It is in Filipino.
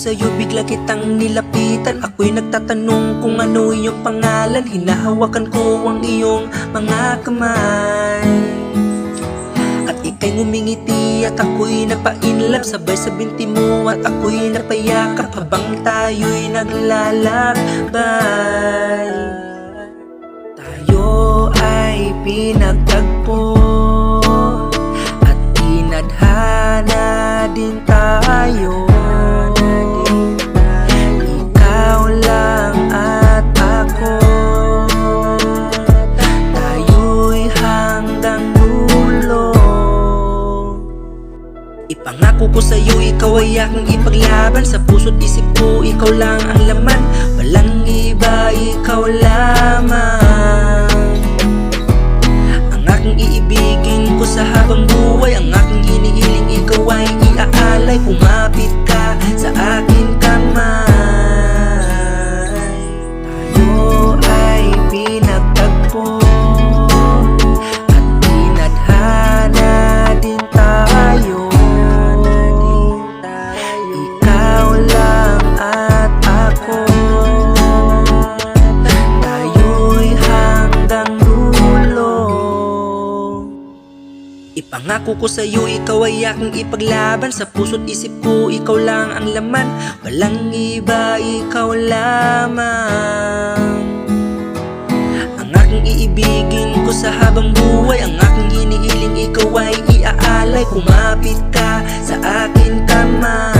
sa'yo, bigla kitang nilapitan. Ako'y nagtatanong kung ano iyong pangalan. Hinahawakan ko ang iyong mga kamay, at ika'y ngumingiti at ako'y napainlove. Sabay sa binti mo at ako'y napayakap habang tayo'y naglalakbay. Tayo ay pinagtagpo at tinadhana din tayo. Ikaw lang at ako, tayo'y hanggang dulo. Ipangako ko sa'yo, ikaw ay aking ipaglaban. Sa puso't isip ko, ikaw lang ang laman. Walang iba, ikaw lamang ang aking iibigin ko sa habang buhay. Ang aking hinihiling, ikaw ay iaalay. Kumapit ka sa aking kamay. Tayo ay pinagtagpo at tinadhana din tayo. Ikaw lang at ako, tayo'y hanggang dulo. Ipangako ko sa'yo, ikaw ay aking ipaglaban. Sa puso't isip ko, ikaw lang ang laman. Walang iba, ikaw lamang ang aking iibigin ko sa habang buhay. Ang aking hinihiling, ikaw ay iaalay. Kumapit ka sa aking kamay.